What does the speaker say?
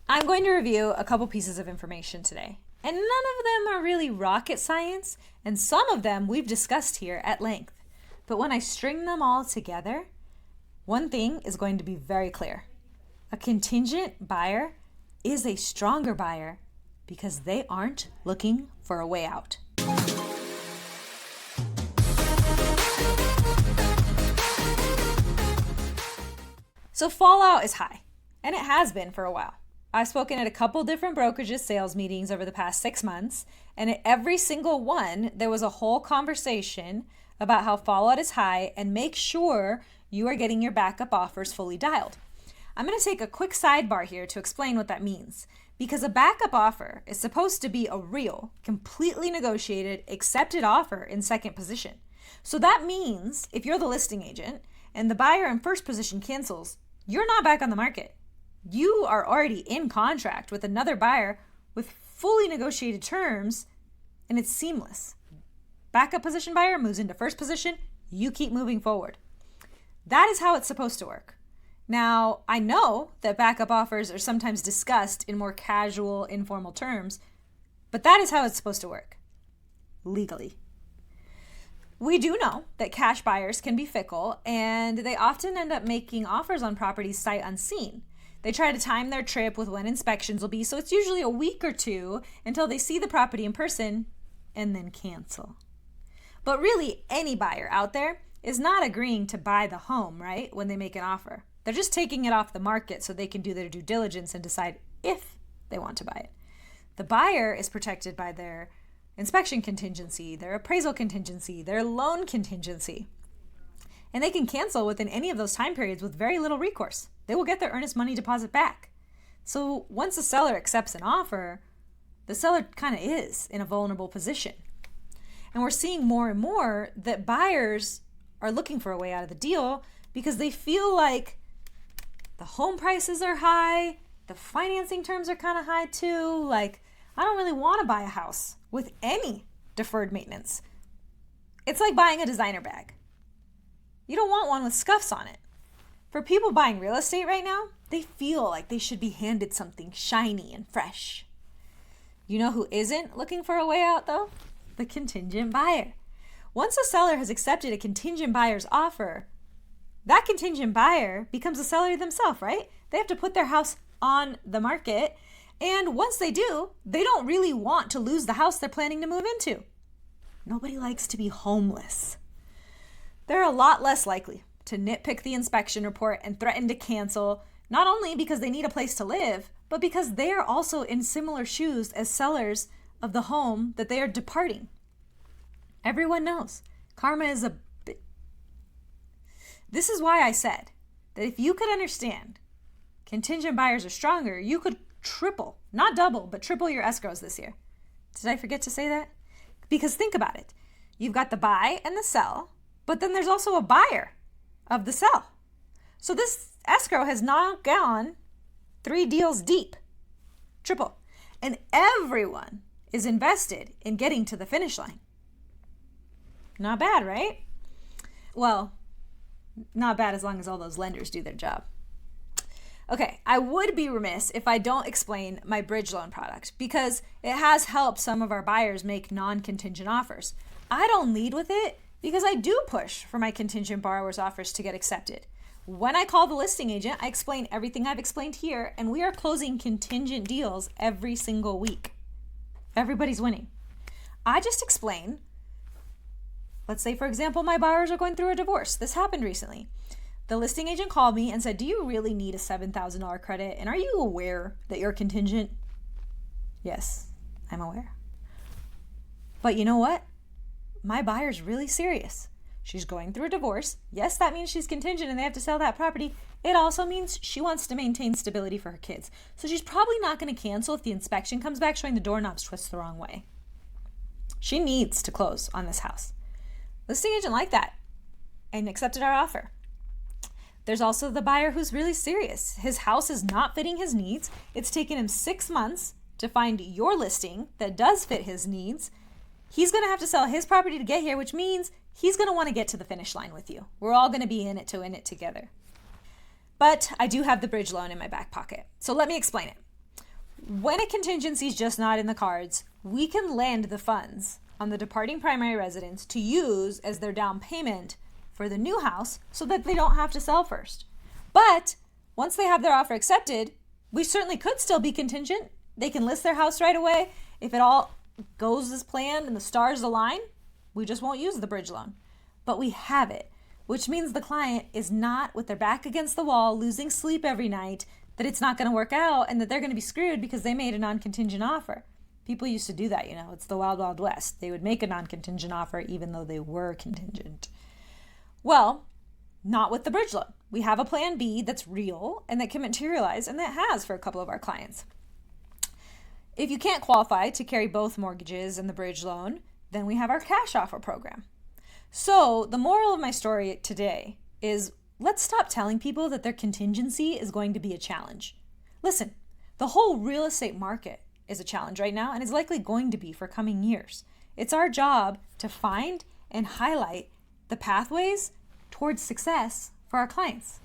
I'm going to review a couple pieces of information today, and none of them are really rocket science, and some of them we've discussed here at length. But when I string them all together, one thing is going to be very clear. A contingent buyer is a stronger buyer because they aren't looking for a way out. So fallout is high, and it has been for a while. I've spoken at a couple different brokerages sales meetings over the past 6 months, and at every single one, there was a whole conversation about how fallout is high and make sure you are getting your backup offers fully dialed. I'm going to take a quick sidebar here to explain what that means, because a backup offer is supposed to be a real, completely negotiated, accepted offer in second position. So that means if you're the listing agent and the buyer in first position cancels, you're not back on the market. You are already in contract with another buyer with fully negotiated terms, and it's seamless. Backup position buyer moves into first position, you keep moving forward. That is how it's supposed to work. Now, I know that backup offers are sometimes discussed in more casual, informal terms, but that is how it's supposed to work, legally. We do know that cash buyers can be fickle, and they often end up making offers on properties sight unseen. They try to time their trip with when inspections will be, so it's usually a week or two until they see the property in person and then cancel. But really, any buyer out there is not agreeing to buy the home, right, when they make an offer. They're just taking it off the market so they can do their due diligence and decide if they want to buy it. The buyer is protected by their inspection contingency, their appraisal contingency, their loan contingency. And they can cancel within any of those time periods with very little recourse. They will get their earnest money deposit back. So once the seller accepts an offer, the seller kind of is in a vulnerable position. And we're seeing more and more that buyers are looking for a way out of the deal because they feel like the home prices are high, the financing terms are kind of high too. Like, I don't really want to buy a house with any deferred maintenance. It's like buying a designer bag. You don't want one with scuffs on it. For people buying real estate right now, they feel like they should be handed something shiny and fresh. You know who isn't looking for a way out though? The contingent buyer. Once a seller has accepted a contingent buyer's offer, that contingent buyer becomes a seller themselves, right? They have to put their house on the market. And once they do, they don't really want to lose the house they're planning to move into. Nobody likes to be homeless. They're a lot less likely to nitpick the inspection report and threaten to cancel, not only because they need a place to live, but because they are also in similar shoes as sellers of the home that they are departing. Everyone knows karma is a bit. This is why I said that if you could understand contingent buyers are stronger, you could triple, not double, but triple your escrows this year. Did I forget to say that? Because think about it. You've got the buy and the sell, but then there's also a buyer of the sell. So this escrow has now gone 3 deals deep, triple. And everyone is invested in getting to the finish line. Not bad, right? Well, not bad as long as all those lenders do their job. Okay, I would be remiss if I don't explain my bridge loan product because it has helped some of our buyers make non-contingent offers. I don't lead with it because I do push for my contingent borrowers' offers to get accepted. When I call the listing agent, I explain everything I've explained here, and we are closing contingent deals every single week. Everybody's winning. I just explain, let's say, for example, my borrowers are going through a divorce. This happened recently. The listing agent called me and said, do you really need a $7,000 credit? And are you aware that you're contingent? Yes, I'm aware. But you know what? My buyer's really serious. She's going through a divorce. Yes, that means she's contingent and they have to sell that property. It also means she wants to maintain stability for her kids. So she's probably not going to cancel if the inspection comes back showing the doorknobs twist the wrong way. She needs to close on this house. Listing agent liked that and accepted our offer. There's also the buyer who's really serious. His house is not fitting his needs. It's taken him 6 months to find your listing that does fit his needs. He's going to have to sell his property to get here, which means he's going to want to get to the finish line with you. We're all going to be in it to win it together. But I do have the bridge loan in my back pocket. So let me explain it. When a contingency is just not in the cards, we can lend the funds on the departing primary residence to use as their down payment for the new house so that they don't have to sell first. But once they have their offer accepted, we certainly could still be contingent. They can list their house right away. If it all goes as planned and the stars align, we just won't use the bridge loan. But we have it, which means the client is not with their back against the wall, losing sleep every night, that it's not going to work out and that they're going to be screwed because they made a non-contingent offer. People used to do that, it's the wild, wild west. They would make a non-contingent offer even though they were contingent. Well, not with the bridge loan. We have a plan B that's real and that can materialize, and that has for a couple of our clients. If you can't qualify to carry both mortgages and the bridge loan, then we have our cash offer program. So the moral of my story today is, let's stop telling people that their contingency is going to be a challenge. Listen, the whole real estate market is a challenge right now and is likely going to be for coming years. It's our job to find and highlight the pathways towards success for our clients.